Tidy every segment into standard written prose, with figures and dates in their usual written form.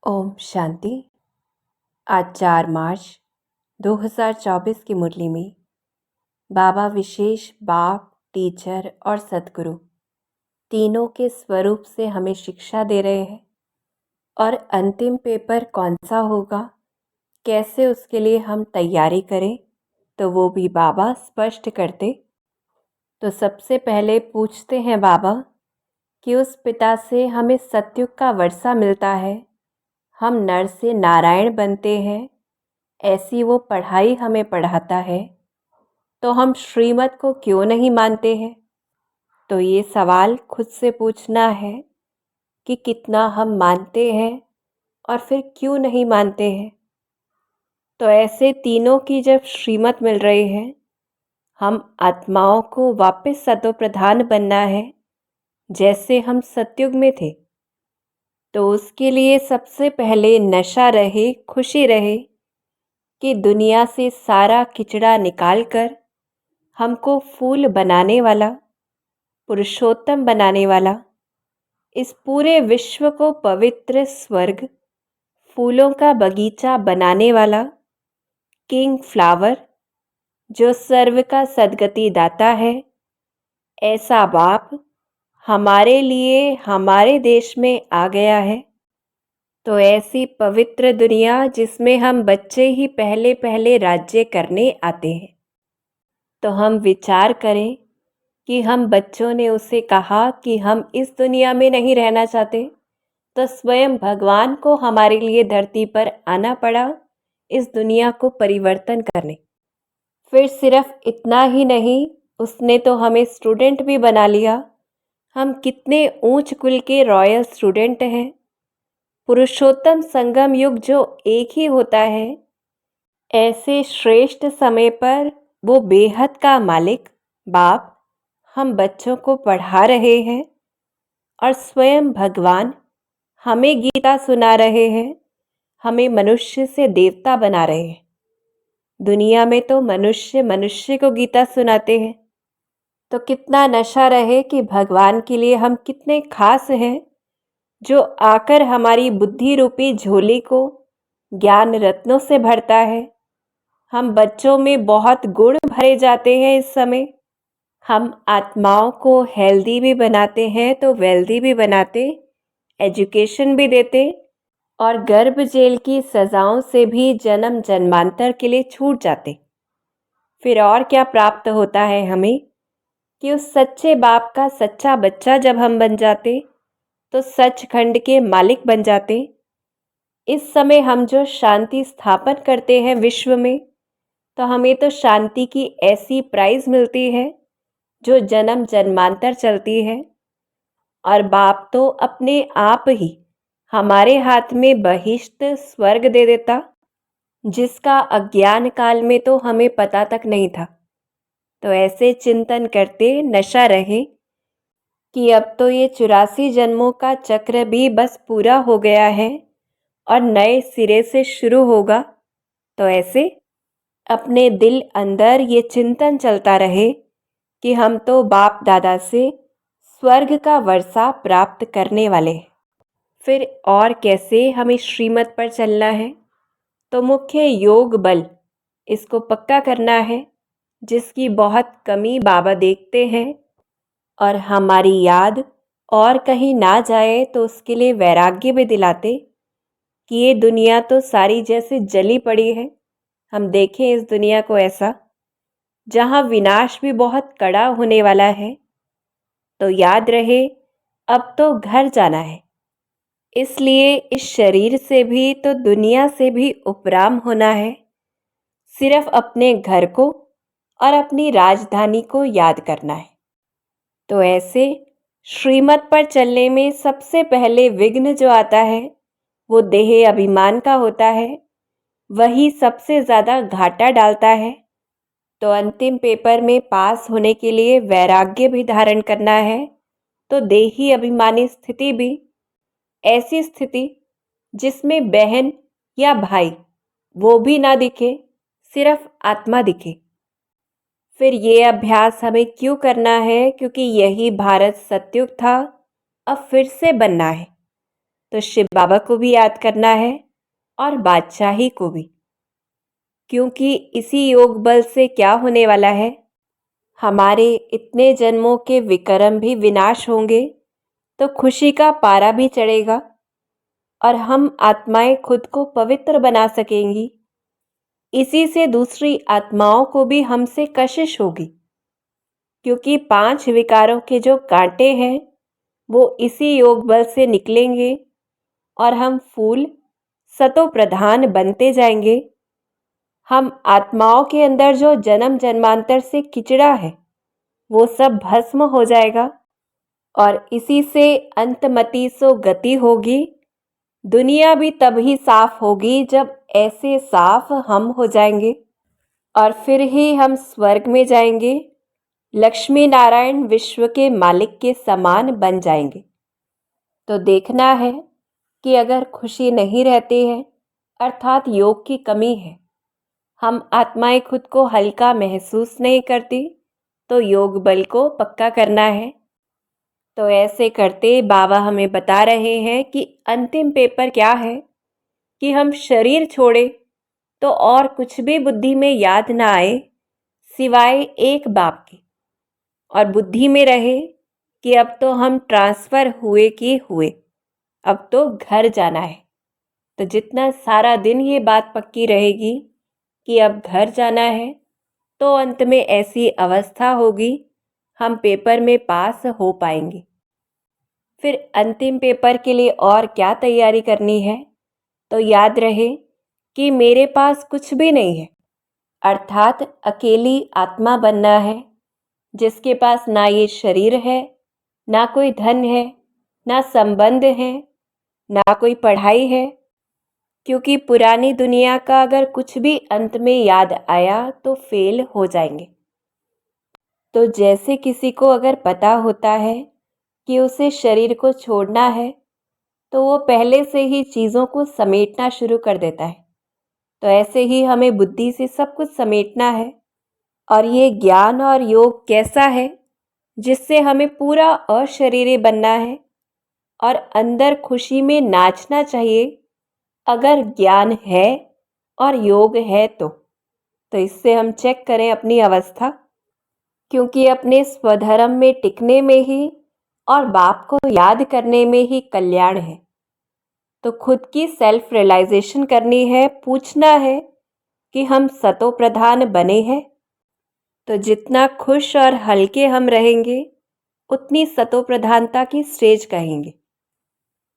ओम शांति। आज 4 मार्च 2024 की मुरली में बाबा विशेष बाप, टीचर और सद्गुरु तीनों के स्वरूप से हमें शिक्षा दे रहे हैं और अंतिम पेपर कौन सा होगा, कैसे उसके लिए हम तैयारी करें, तो वो भी बाबा स्पष्ट करते। तो सबसे पहले पूछते हैं बाबा कि उस पिता से हमें सतयुग का वर्षा मिलता है, हम नर से नारायण बनते हैं, ऐसी वो पढ़ाई हमें पढ़ाता है, तो हम श्रीमत को क्यों नहीं मानते हैं। तो ये सवाल खुद से पूछना है कि कितना हम मानते हैं और फिर क्यों नहीं मानते हैं। तो ऐसे तीनों की जब श्रीमत मिल रही है, हम आत्माओं को वापस सतो प्रधान बनना है जैसे हम सतयुग में थे। तो उसके लिए सबसे पहले नशा रहे, खुशी रहे कि दुनिया से सारा किचड़ा निकालकर हमको फूल बनाने वाला, पुरुषोत्तम बनाने वाला, इस पूरे विश्व को पवित्र स्वर्ग, फूलों का बगीचा बनाने वाला किंग फ्लावर, जो सर्व का सद्गति दाता है, ऐसा बाप हमारे लिए हमारे देश में आ गया है। तो ऐसी पवित्र दुनिया जिसमें हम बच्चे ही पहले पहले राज्य करने आते हैं। तो हम विचार करें कि हम बच्चों ने उसे कहा कि हम इस दुनिया में नहीं रहना चाहते, तो स्वयं भगवान को हमारे लिए धरती पर आना पड़ा इस दुनिया को परिवर्तन करने। फिर सिर्फ इतना ही नहीं, उसने तो हमें स्टूडेंट भी बना लिया। हम कितने ऊंच कुल के रॉयल स्टूडेंट हैं। पुरुषोत्तम संगम युग जो एक ही होता है, ऐसे श्रेष्ठ समय पर वो बेहद का मालिक बाप हम बच्चों को पढ़ा रहे हैं और स्वयं भगवान हमें गीता सुना रहे हैं, हमें मनुष्य से देवता बना रहे हैं। दुनिया में तो मनुष्य मनुष्य को गीता सुनाते हैं। तो कितना नशा रहे कि भगवान के लिए हम कितने खास हैं, जो आकर हमारी बुद्धि रूपी झोली को ज्ञान रत्नों से भरता है। हम बच्चों में बहुत गुण भरे जाते हैं। इस समय हम आत्माओं को हेल्दी भी बनाते हैं तो वेल्दी भी बनाते, एजुकेशन भी देते और गर्भ जेल की सजाओं से भी जन्म जन्मांतर के लिए छूट जाते। फिर और क्या प्राप्त होता है हमें कि उस सच्चे बाप का सच्चा बच्चा जब हम बन जाते तो सचखंड के मालिक बन जाते। इस समय हम जो शांति स्थापन करते हैं विश्व में, तो हमें तो शांति की ऐसी प्राइज मिलती है जो जन्म जन्मांतर चलती है। और बाप तो अपने आप ही हमारे हाथ में बहिष्ट स्वर्ग दे देता, जिसका अज्ञान काल में तो हमें पता तक नहीं था। तो ऐसे चिंतन करते नशा रहे कि अब तो ये 84 जन्मों का चक्र भी बस पूरा हो गया है और नए सिरे से शुरू होगा। तो ऐसे अपने दिल अंदर ये चिंतन चलता रहे कि हम तो बाप दादा से स्वर्ग का वर्षा प्राप्त करने वाले हैं। फिर और कैसे हमें श्रीमत पर चलना है, तो मुख्य योग बल इसको पक्का करना है, जिसकी बहुत कमी बाबा देखते हैं। और हमारी याद और कहीं ना जाए तो उसके लिए वैराग्य भी दिलाते कि ये दुनिया तो सारी जैसे जली पड़ी है। हम देखें इस दुनिया को ऐसा जहाँ विनाश भी बहुत कड़ा होने वाला है। तो याद रहे अब तो घर जाना है, इसलिए इस शरीर से भी तो दुनिया से भी उपराम होना है। सिर्फ अपने घर को और अपनी राजधानी को याद करना है। तो ऐसे श्रीमत पर चलने में सबसे पहले विघ्न जो आता है वो देह अभिमान का होता है, वही सबसे ज़्यादा घाटा डालता है। तो अंतिम पेपर में पास होने के लिए वैराग्य भी धारण करना है। तो देही अभिमानी स्थिति भी ऐसी स्थिति जिसमें बहन या भाई वो भी ना दिखे, सिर्फ आत्मा दिखे। फिर ये अभ्यास हमें क्यों करना है? क्योंकि यही भारत सतयुग था, अब फिर से बनना है। तो शिव बाबा को भी याद करना है और बादशाही को भी, क्योंकि इसी योग बल से क्या होने वाला है, हमारे इतने जन्मों के विकर्म भी विनाश होंगे, तो खुशी का पारा भी चढ़ेगा और हम आत्माएं खुद को पवित्र बना सकेंगी। इसी से दूसरी आत्माओं को भी हमसे कशिश होगी, क्योंकि 5 विकारों के जो कांटे हैं वो इसी योग बल से निकलेंगे और हम फूल सतो प्रधान बनते जाएंगे। हम आत्माओं के अंदर जो जन्म जन्मांतर से किचड़ा है वो सब भस्म हो जाएगा और इसी से अंतमति सो गति होगी। दुनिया भी तभी साफ होगी जब ऐसे साफ हम हो जाएंगे और फिर ही हम स्वर्ग में जाएंगे, लक्ष्मी नारायण विश्व के मालिक के समान बन जाएंगे। तो देखना है कि अगर खुशी नहीं रहती है, अर्थात योग की कमी है, हम आत्माएं खुद को हल्का महसूस नहीं करती, तो योग बल को पक्का करना है। तो ऐसे करते बाबा हमें बता रहे हैं कि अंतिम पेपर क्या है कि हम शरीर छोड़े तो और कुछ भी बुद्धि में याद ना आए सिवाय एक बाप के, और बुद्धि में रहे कि अब तो हम ट्रांसफ़र हुए कि हुए, अब तो घर जाना है। तो जितना सारा दिन ये बात पक्की रहेगी कि अब घर जाना है, तो अंत में ऐसी अवस्था होगी हम पेपर में पास हो पाएंगे। फिर अंतिम पेपर के लिए और क्या तैयारी करनी है, तो याद रहे कि मेरे पास कुछ भी नहीं है, अर्थात अकेली आत्मा बनना है, जिसके पास ना ये शरीर है, ना कोई धन है, ना संबंध है, ना कोई पढ़ाई है, क्योंकि पुरानी दुनिया का अगर कुछ भी अंत में याद आया तो फेल हो जाएंगे। तो जैसे किसी को अगर पता होता है कि उसे शरीर को छोड़ना है, तो वो पहले से ही चीज़ों को समेटना शुरू कर देता है। तो ऐसे ही हमें बुद्धि से सब कुछ समेटना है। और ये ज्ञान और योग कैसा है, जिससे हमें पूरा अशरीरी बनना है और अंदर खुशी में नाचना चाहिए, अगर ज्ञान है और योग है तो इससे हम चेक करें अपनी अवस्था, क्योंकि अपने स्वधर्म में टिकने में ही और बाप को याद करने में ही कल्याण है। तो खुद की सेल्फ रियलाइजेशन करनी है, पूछना है कि हम सतो प्रधान बने हैं। तो जितना खुश और हल्के हम रहेंगे, उतनी सतो प्रधानता की स्टेज कहेंगे।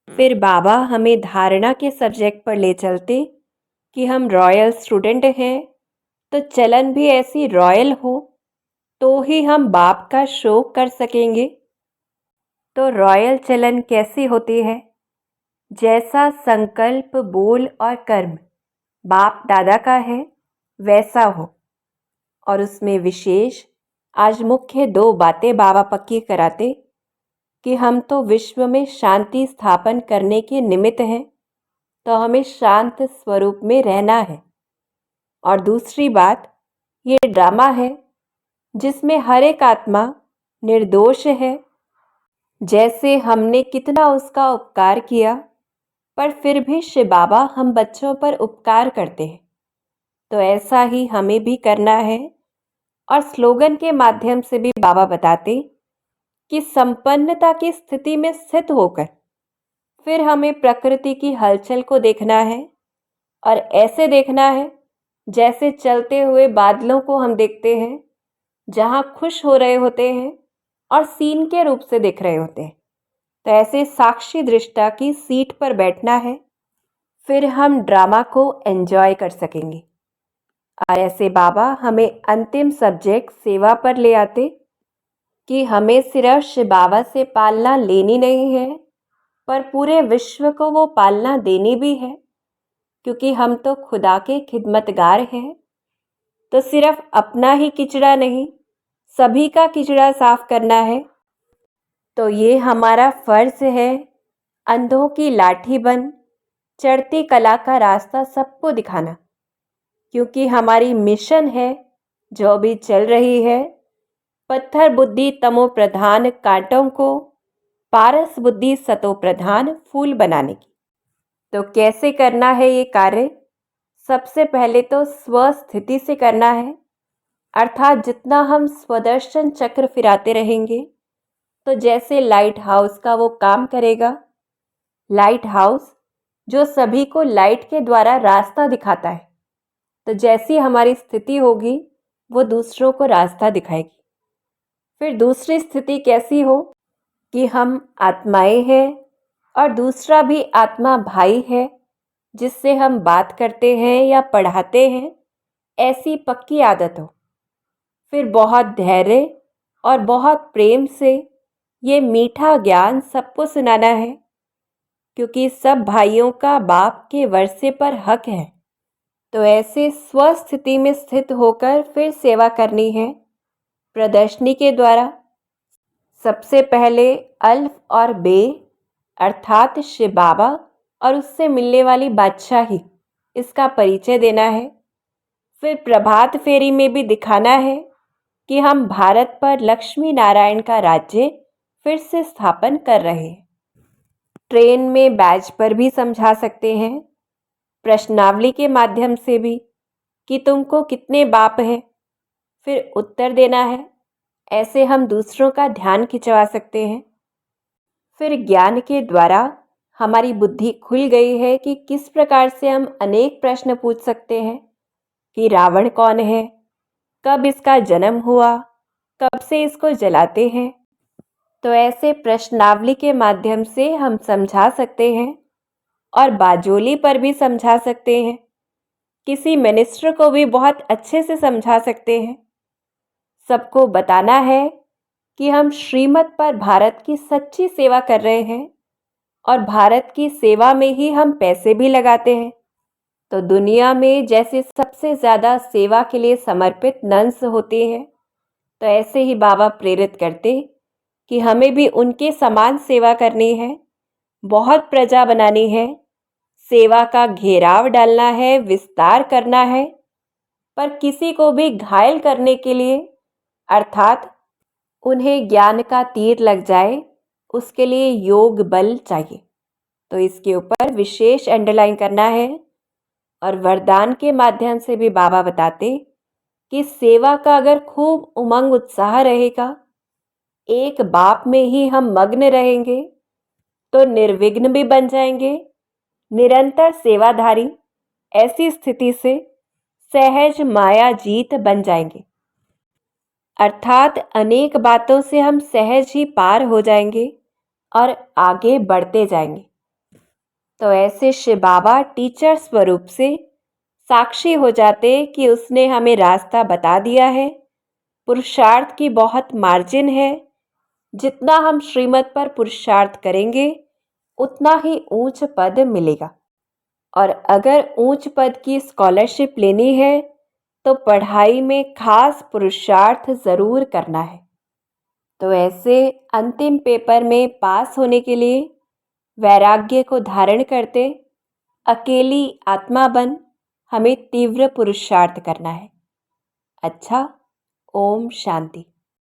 फिर बाबा हमें धारणा के सब्जेक्ट पर ले चलते कि हम रॉयल स्टूडेंट हैं, तो चलन भी ऐसी रॉयल हो तो ही हम बाप का शो कर सकेंगे। तो रॉयल चलन कैसी होती है, जैसा संकल्प बोल और कर्म बाप दादा का है वैसा हो। और उसमें विशेष आज मुख्य 2 बातें बाबा पक्की कराते कि हम तो विश्व में शांति स्थापन करने के निमित्त हैं, तो हमें शांत स्वरूप में रहना है। और दूसरी बात, ये ड्रामा है जिसमें हर एक आत्मा निर्दोष है। जैसे हमने कितना उसका उपकार किया, पर फिर भी शिव बाबा हम बच्चों पर उपकार करते हैं, तो ऐसा ही हमें भी करना है। और स्लोगन के माध्यम से भी बाबा बताते कि संपन्नता की स्थिति में स्थित होकर फिर हमें प्रकृति की हलचल को देखना है, और ऐसे देखना है जैसे चलते हुए बादलों को हम देखते हैं, जहाँ खुश हो रहे होते हैं और सीन के रूप से दिख रहे होते हैं। तो ऐसे साक्षी दृष्टा की सीट पर बैठना है, फिर हम ड्रामा को एंजॉय कर सकेंगे। और ऐसे बाबा हमें अंतिम सब्जेक्ट सेवा पर ले आते कि हमें सिर्फ शिव बाबा से पालना लेनी नहीं है, पर पूरे विश्व को वो पालना देनी भी है, क्योंकि हम तो खुदा के खिदमतगार हैं। तो सिर्फ अपना ही किचड़ा नहीं, सभी का किचड़ा साफ करना है। तो ये हमारा फर्ज है, अंधों की लाठी बन चढ़ती कला का रास्ता सबको दिखाना, क्योंकि हमारी मिशन है जो भी चल रही है, पत्थर बुद्धि तमो प्रधान कांटों को पारस बुद्धि सतो प्रधान फूल बनाने की। तो कैसे करना है ये कार्य? सबसे पहले तो स्वस्थिति से करना है, अर्थात जितना हम स्वदर्शन चक्र फिराते रहेंगे तो जैसे लाइट हाउस का वो काम करेगा। लाइट हाउस जो सभी को लाइट के द्वारा रास्ता दिखाता है, तो जैसी हमारी स्थिति होगी वो दूसरों को रास्ता दिखाएगी। फिर दूसरी स्थिति कैसी हो कि हम आत्माएं हैं और दूसरा भी आत्मा भाई है जिससे हम बात करते हैं या पढ़ाते हैं, ऐसी पक्की आदत हो। फिर बहुत धैर्य और बहुत प्रेम से ये मीठा ज्ञान सबको सुनाना है, क्योंकि सब भाइयों का बाप के वर्षे पर हक है। तो ऐसे स्वस्थिति में स्थित होकर फिर सेवा करनी है प्रदर्शनी के द्वारा। सबसे पहले अल्फ और बे अर्थात शिव बाबा और उससे मिलने वाली बादशाही, इसका परिचय देना है। फिर प्रभात फेरी में भी दिखाना है कि हम भारत पर लक्ष्मी नारायण का राज्य फिर से स्थापन कर रहे हैं। ट्रेन में बैज पर भी समझा सकते हैं, प्रश्नावली के माध्यम से भी, कि तुमको कितने बाप हैं, फिर उत्तर देना है। ऐसे हम दूसरों का ध्यान खिंचवा सकते हैं। फिर ज्ञान के द्वारा हमारी बुद्धि खुल गई है कि किस प्रकार से हम अनेक प्रश्न पूछ सकते हैं कि रावण कौन है, कब इसका जन्म हुआ, कब से इसको जलाते हैं। तो ऐसे प्रश्नावली के माध्यम से हम समझा सकते हैं और बाजोली पर भी समझा सकते हैं। किसी मिनिस्टर को भी बहुत अच्छे से समझा सकते हैं। सबको बताना है कि हम श्रीमत पर भारत की सच्ची सेवा कर रहे हैं और भारत की सेवा में ही हम पैसे भी लगाते हैं। तो दुनिया में जैसे सबसे ज़्यादा सेवा के लिए समर्पित नन्स होते हैं, तो ऐसे ही बाबा प्रेरित करते कि हमें भी उनके समान सेवा करनी है, बहुत प्रजा बनानी है, सेवा का घेराव डालना है, विस्तार करना है, पर किसी को भी घायल करने के लिए, अर्थात उन्हें ज्ञान का तीर लग जाए, उसके लिए योग बल चाहिए। तो इसके ऊपर विशेष अंडरलाइन करना है। और वरदान के माध्यम से भी बाबा बताते कि सेवा का अगर खूब उमंग उत्साह रहेगा, एक बाप में ही हम मग्न रहेंगे, तो निर्विघ्न भी बन जाएंगे, निरंतर सेवाधारी। ऐसी स्थिति से सहज माया जीत बन जाएंगे, अर्थात अनेक बातों से हम सहज ही पार हो जाएंगे और आगे बढ़ते जाएंगे। तो ऐसे शिव बाबा टीचर स्वरूप से साक्षी हो जाते कि उसने हमें रास्ता बता दिया है। पुरुषार्थ की बहुत मार्जिन है, जितना हम श्रीमत पर पुरुषार्थ करेंगे उतना ही ऊंच पद मिलेगा। और अगर ऊंच पद की स्कॉलरशिप लेनी है तो पढ़ाई में खास पुरुषार्थ ज़रूर करना है। तो ऐसे अंतिम पेपर में पास होने के लिए वैराग्य को धारण करते अकेली आत्मा बन हमें तीव्र पुरुषार्थ करना है। अच्छा, ओम शांति।